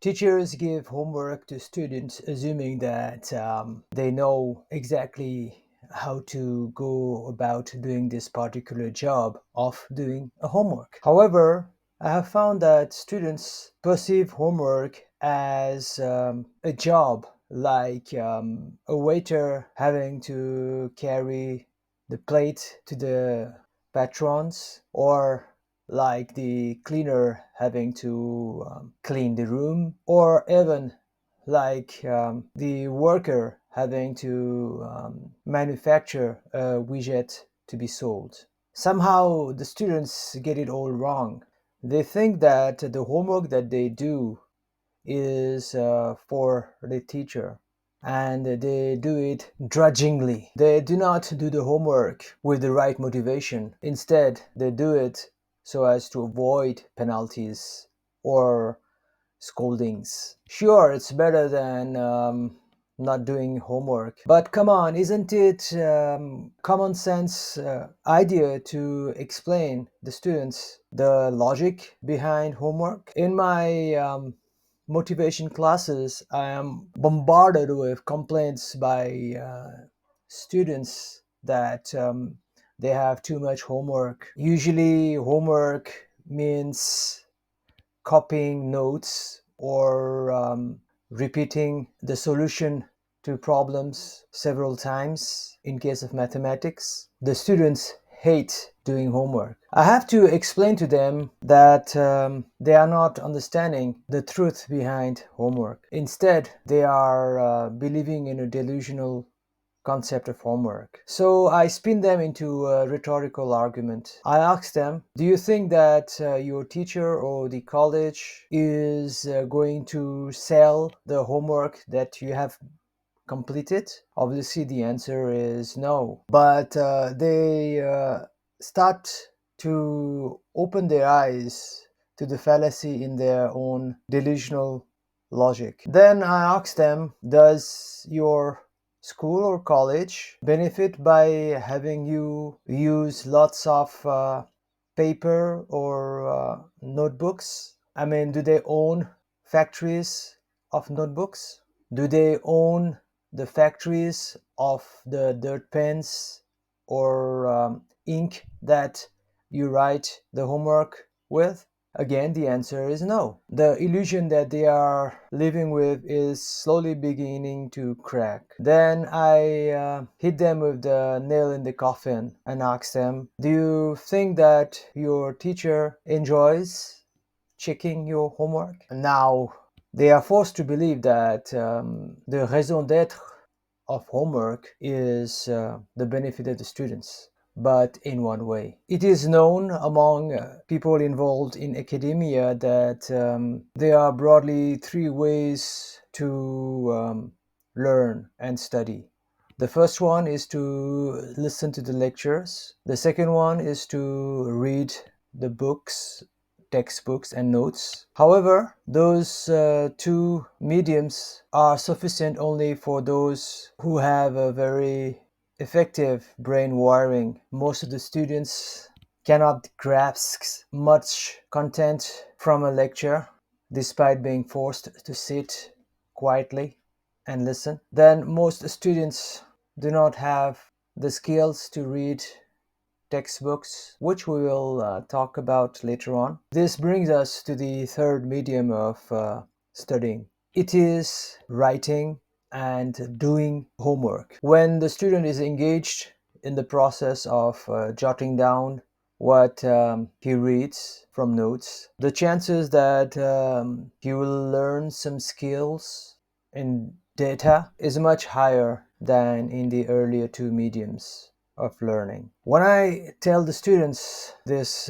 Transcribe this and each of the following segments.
Teachers give homework to students assuming that they know exactly how to go about doing this particular job of doing a homework. However, I have found that students perceive homework as a job, like a waiter having to carry the plate to the patrons, or like the cleaner having to clean the room, or even like the worker having to manufacture a widget to be sold. Somehow the students get it all wrong. They think that the homework that they do is for the teacher, and they do it drudgingly. They do not do the homework with the right motivation. Instead, they do it so as to avoid penalties or scoldings. Sure, it's better than not doing homework. But come on, isn't it common sense idea to explain the students the logic behind homework? In my motivation classes, I am bombarded with complaints by students that they have too much homework. Usually, homework means copying notes or repeating the solution to problems several times. In case of mathematics, the students hate doing homework. I have to explain to them that they are not understanding the truth behind homework. Instead, they are believing in a delusional concept of homework. So I spin them into a rhetorical argument. I ask them, do you think that your teacher or the college is going to sell the homework that you have completed? Obviously, the answer is no. But they start to open their eyes to the fallacy in their own delusional logic. Then I ask them, does your school or college benefit by having you use lots of paper or notebooks? I mean, do they own factories of notebooks? Do they own the factories of the dirt pens or ink that you write the homework with? Again, the answer is no. The illusion that they are living with is slowly beginning to crack. Then I hit them with the nail in the coffin and ask them, do you think that your teacher enjoys checking your homework? Now, they are forced to believe that the raison d'etre of homework is the benefit of the students, but in one way. It is known among people involved in academia that there are broadly three ways to learn and study. The first one is to listen to the lectures. The second one is to read the books, textbooks, and notes. However, those two mediums are sufficient only for those who have a very effective brain wiring. Most of the students cannot grasp much content from a lecture despite being forced to sit quietly and listen. Then most students do not have the skills to read textbooks, which we will talk about later on. This brings us to the third medium of studying. It is writing and doing homework. When the student is engaged in the process of jotting down what he reads from notes, the chances that he will learn some skills in data is much higher than in the earlier two mediums of learning. When I tell the students this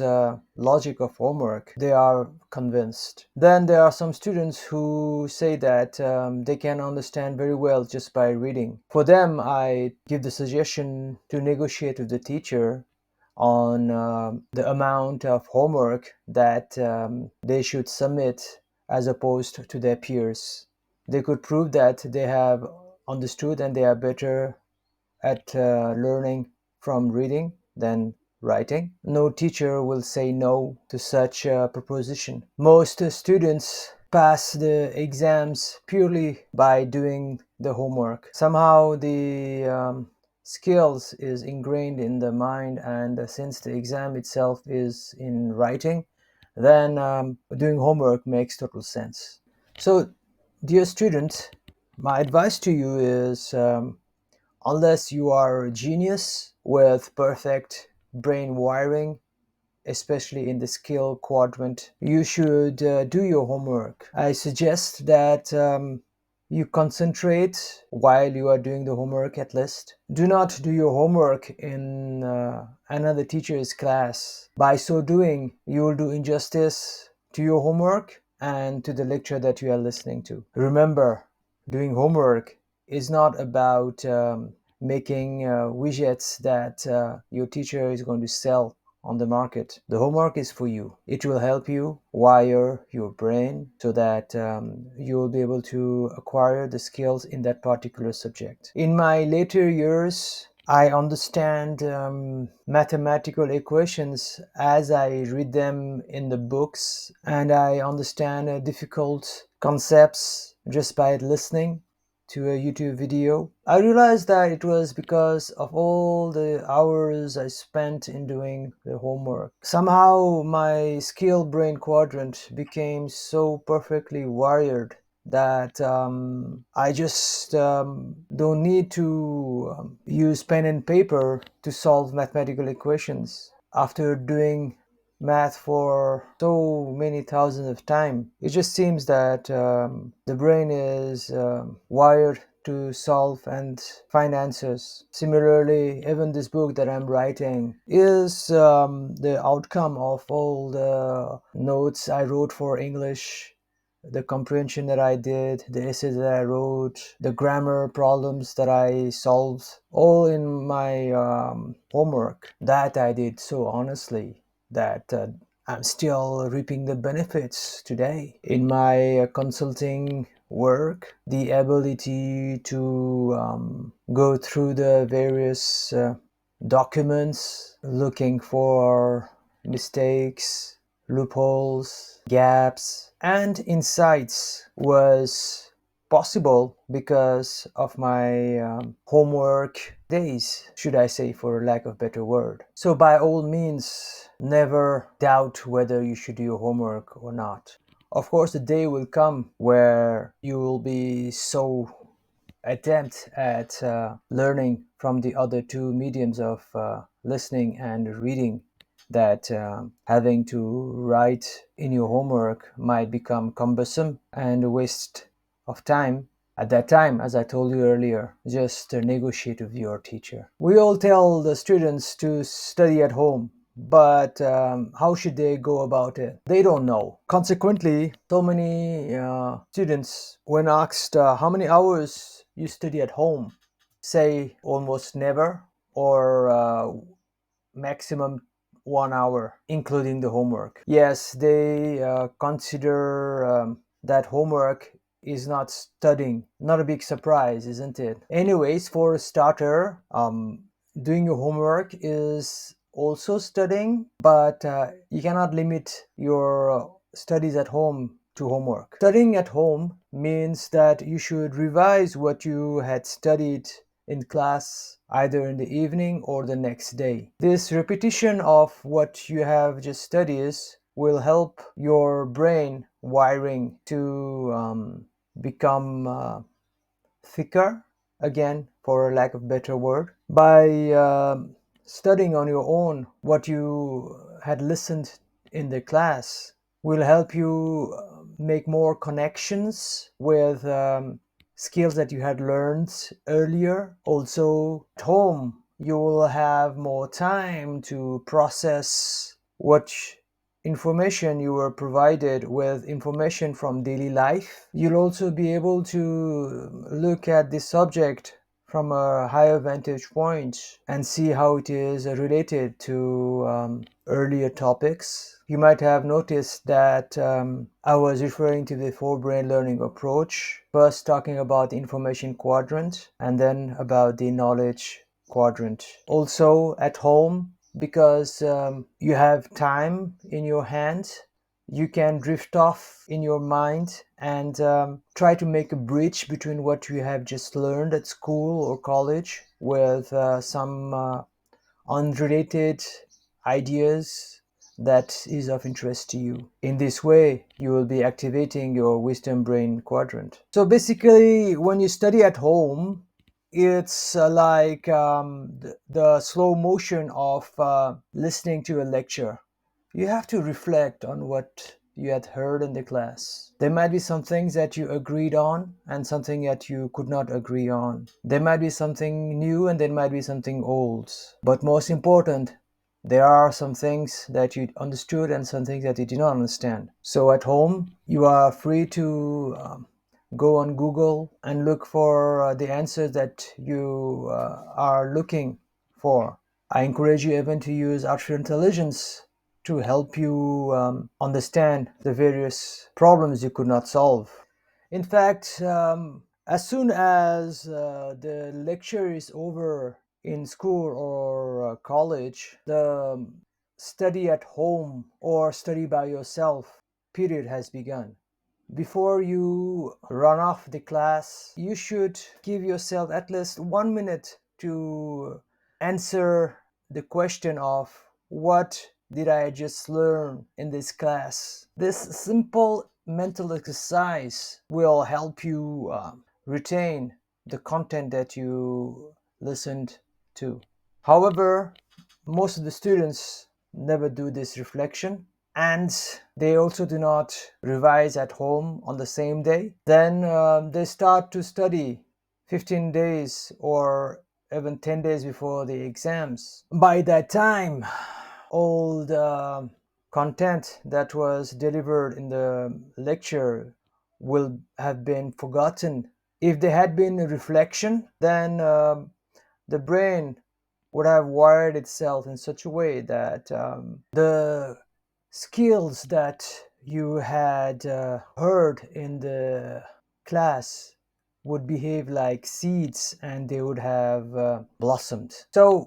logic of homework, they are convinced. Then there are some students who say that they can understand very well just by reading. For them, I give the suggestion to negotiate with the teacher on the amount of homework that they should submit as opposed to their peers. They could prove that they have understood and they are better at learning from reading than writing. No teacher will say no to such a proposition. Most students pass the exams purely by doing the homework. Somehow the skills is ingrained in the mind, and since the exam itself is in writing, then doing homework makes total sense. So, dear student, my advice to you is unless you are a genius with perfect brain wiring, especially in the skill quadrant, you should do your homework. I suggest that you concentrate while you are doing the homework at least. Do not do your homework in another teacher's class. By so doing, you will do injustice to your homework and to the lecture that you are listening to. Remember, doing homework is not about making widgets that your teacher is going to sell on the market. The homework is for you. It will help you wire your brain so that you will be able to acquire the skills in that particular subject. In my later years, I understand mathematical equations as I read them in the books, and I understand difficult concepts just by listening to a YouTube video. I realized that it was because of all the hours I spent in doing the homework. Somehow my skill brain quadrant became so perfectly wired that I just don't need to use pen and paper to solve mathematical equations. After doing math for so many thousands of times, it just seems that the brain is wired to solve and find answers. Similarly, even this book that I'm writing is the outcome of all the notes I wrote for English, the comprehension that I did, the essays that I wrote, the grammar problems that I solved, all in my homework that I did so honestly that I'm still reaping the benefits today. In my consulting work, the ability to go through the various documents looking for mistakes, loopholes, gaps, and insights was possible because of my homework days, should I say, for lack of better word. So by all means, never doubt whether you should do your homework or not. Of course, the day will come where you will be so attempt at learning from the other two mediums of listening and reading that having to write in your homework might become cumbersome and a waste of time. At that time, as I told you earlier, just negotiate with your teacher. We all tell the students to study at home, but how should they go about it? They don't know. Consequently, so many students, when asked how many hours you study at home, say almost never, or maximum 1 hour, including the homework. Yes, they consider that homework is not studying. Not a big surprise, isn't it? Anyways, for a starter, doing your homework is also studying, but you cannot limit your studies at home to homework. Studying at home means that you should revise what you had studied in class either in the evening or the next day. This repetition of what you have just studied will help your brain wiring to become thicker, again for lack of better word. By studying on your own what you had listened in the class will help you make more connections with skills that you had learned earlier. Also, at home, you will have more time to process what information you were provided with, information from daily life. You'll also be able to look at this subject from a higher vantage point and see how it is related to earlier topics. You might have noticed that I was referring to the four-brain learning approach, first talking about the information quadrant and then about the knowledge quadrant. Also, at home, because you have time in your hands, you can drift off in your mind and try to make a bridge between what you have just learned at school or college with some unrelated ideas that is of interest to you. In this way, you will be activating your wisdom brain quadrant. So basically, when you study at home, it's like the slow motion of listening to a lecture. You have to reflect on what you had heard in the class. There might be some things that you agreed on and something that you could not agree on. There might be something new and there might be something old. But most important, there are some things that you understood and some things that you did not understand. So at home, you are free to go on Google and look for the answers that you are looking for. I encourage you even to use artificial intelligence to help you understand the various problems you could not solve. In fact, as soon as the lecture is over in school or college, the study at home or study by yourself period has begun. Before you run off the class, you should give yourself at least 1 minute to answer the question of what did I just learn in this class. This simple mental exercise will help you retain the content that you listened to. However, most of the students never do this reflection and they also do not revise at home on the same day. Then they start to study 15 days or even 10 days before the exams. By that time, all the content that was delivered in the lecture will have been forgotten. If there had been a reflection, then the brain would have wired itself in such a way that the skills that you had heard in the class would behave like seeds and they would have blossomed. So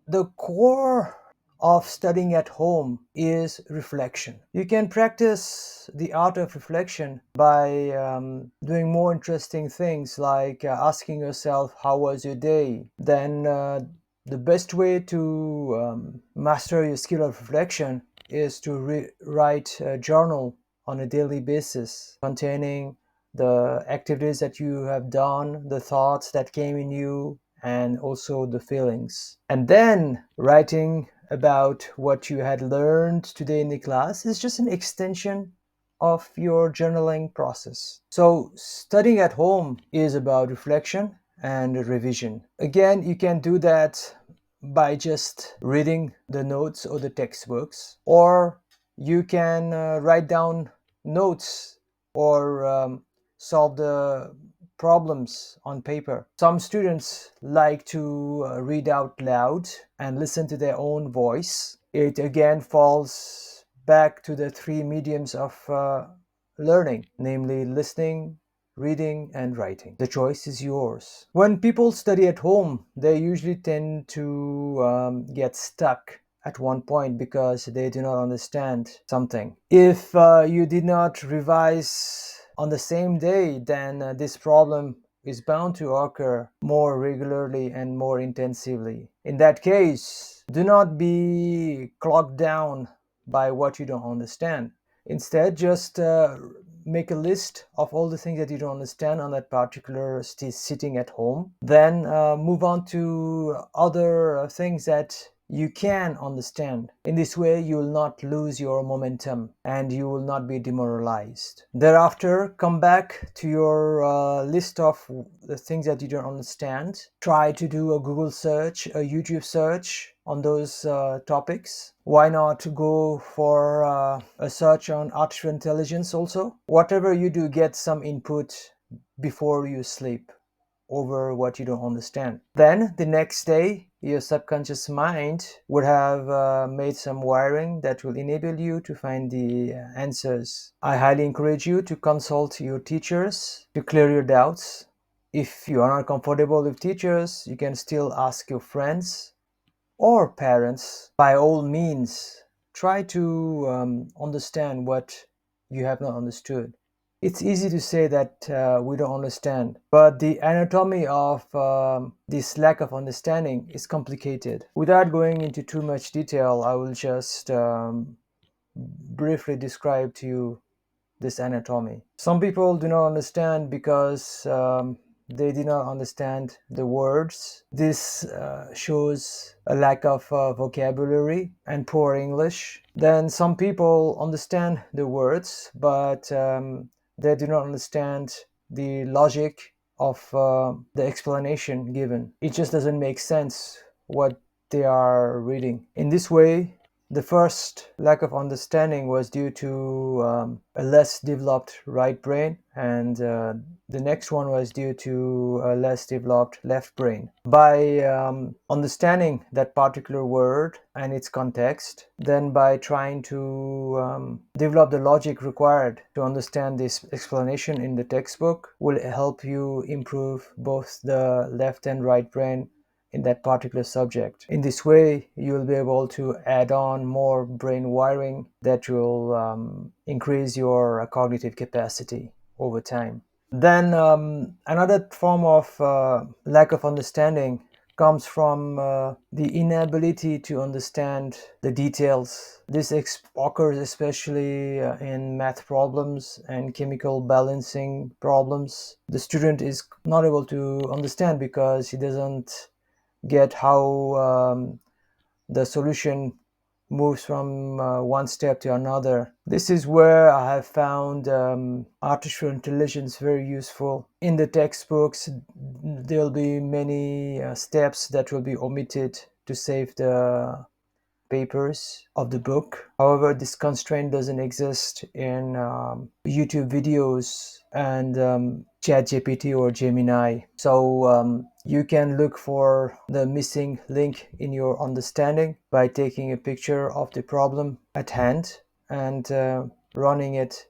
the core of studying at home is reflection. You can practice the art of reflection by doing more interesting things like asking yourself, how was your day? Then the best way to master your skill of reflection is to write a journal on a daily basis containing the activities that you have done, the thoughts that came in you, and also the feelings. And then writing about what you had learned today in the class is just an extension of your journaling process. So studying at home is about reflection and revision. Again, you can do that by just reading the notes or the textbooks, or you can write down notes or solve the problems on paper. Some students like to read out loud and listen to their own voice. It again falls back to the three mediums of learning, namely listening, reading, and writing. The choice is yours. When people study at home, they usually tend to get stuck at one point because they do not understand something. If you did not revise on the same day, then this problem is bound to occur more regularly and more intensively. In that case, do not be clogged down by what you don't understand. Instead, just make a list of all the things that you don't understand on that particular sitting at home. Then move on to other things that you can understand. In this way, you will not lose your momentum and you will not be demoralized. Thereafter, come back to your list of the things that you don't understand. Try to do a Google search, a YouTube search on those topics. Why not go for a search on artificial intelligence also? Whatever you do, get some input before you sleep over what you don't understand. Then the next day, your subconscious mind would have made some wiring that will enable you to find the answers. I highly encourage you to consult your teachers to clear your doubts. If you are not comfortable with teachers, you can still ask your friends or parents. By all means, try to understand what you have not understood. It's easy to say that we don't understand, but the anatomy of this lack of understanding is complicated. Without going into too much detail, I will just briefly describe to you this anatomy. Some people do not understand because they do not understand the words. This shows a lack of vocabulary and poor English. Then some people understand the words, but they do not understand the logic of the explanation given. It just doesn't make sense what they are reading. In this way, the first lack of understanding was due to a less developed right brain, and the next one was due to a less developed left brain. By understanding that particular word and its context, then by trying to develop the logic required to understand this explanation in the textbook, will help you improve both the left and right brain in that particular subject. In this way, you'll be able to add on more brain wiring that will increase your cognitive capacity over time. Then another form of lack of understanding comes from the inability to understand the details. This occurs especially in math problems and chemical balancing problems. The student is not able to understand because he doesn't get how the solution moves from one step to another. This is where I have found artificial intelligence very useful. In the textbooks, there will be many steps that will be omitted to save the papers of the book. However, this constraint doesn't exist in YouTube videos and ChatGPT or Gemini. So you can look for the missing link in your understanding by taking a picture of the problem at hand and running it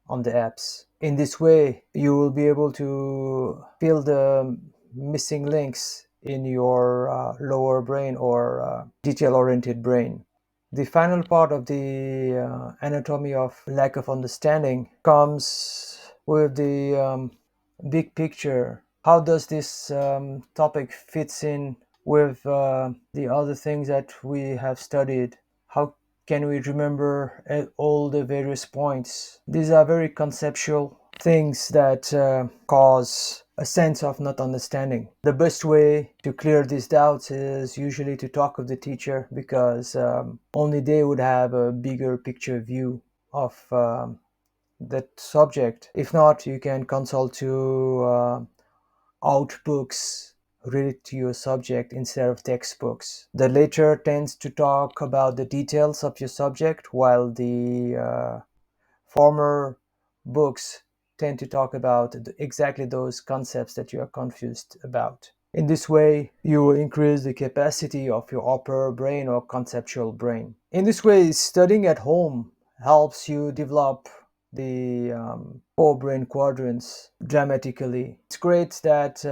on the apps. In this way, you will be able to fill the missing links in your lower brain or detail-oriented brain. The final part of the anatomy of lack of understanding comes with the big picture. How does this topic fits in with the other things that we have studied? How can we remember all the various points? These are very conceptual things that cause a sense of not understanding. The best way to clear these doubts is usually to talk with the teacher, because only they would have a bigger picture view of that subject. If not, you can consult to out books related to your subject instead of textbooks. The latter tends to talk about the details of your subject, while the former books tend to talk about exactly those concepts that you are confused about. In this way, you will increase the capacity of your upper brain or conceptual brain. In this way, studying at home helps you develop the forebrain quadrants dramatically. It's great that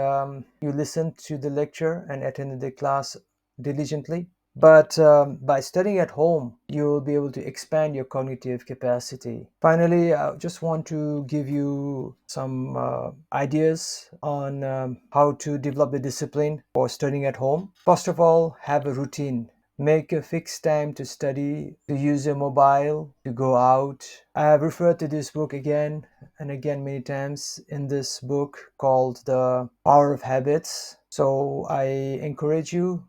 you listened to the lecture and attended the class diligently, but by studying at home, you will be able to expand your cognitive capacity. Finally, I just want to give you some ideas on how to develop the discipline for studying at home. First of all, have a routine. Make a fixed time to study, to use your mobile, to go out. I have referred to this book again and again many times in this book called The Power of Habits. So I encourage you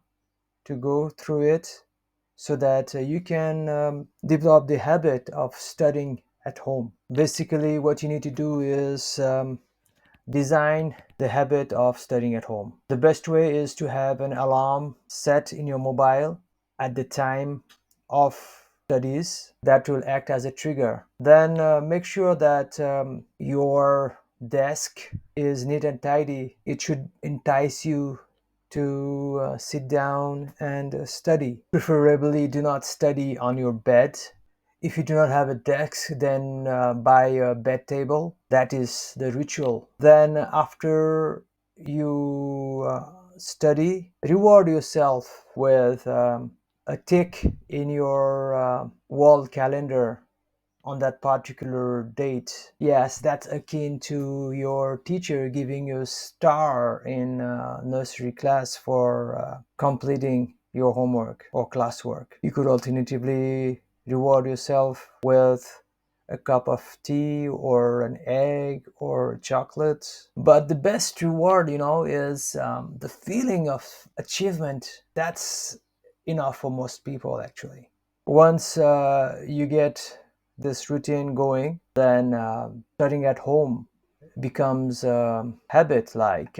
to go through it so that you can develop the habit of studying at home. Basically, what you need to do is design the habit of studying at home. The best way is to have an alarm set in your mobile at the time of studies that will act as a trigger. Then make sure that your desk is neat and tidy. It should entice you to sit down and study. Preferably, do not study on your bed. If you do not have a desk, then buy a bed table. That is the ritual. Then after you study, reward yourself with a tick in your wall calendar on that particular date. Yes, that's akin to your teacher giving you a star in nursery class for completing your homework or classwork. You could alternatively reward yourself with a cup of tea or an egg or chocolate. But the best reward, is the feeling of achievement. That's enough for most people, actually. Once you get this routine going, then studying at home becomes a habit like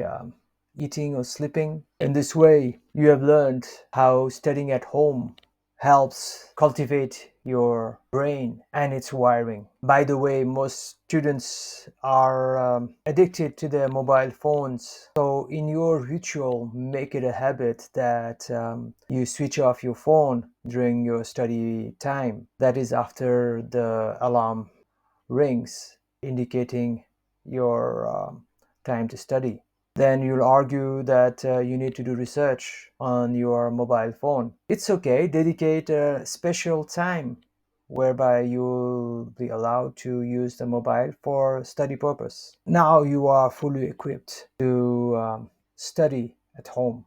eating or sleeping. In this way, you have learned how studying at home helps cultivate your brain and its wiring. By the way, most students are addicted to their mobile phones. So, in your ritual, make it a habit that you switch off your phone during your study time. That is after the alarm rings, indicating your time to study. Then you'll argue that you need to do research on your mobile phone. It's okay, dedicate a special time whereby you'll be allowed to use the mobile for study purpose. Now you are fully equipped to study at home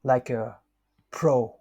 like a pro.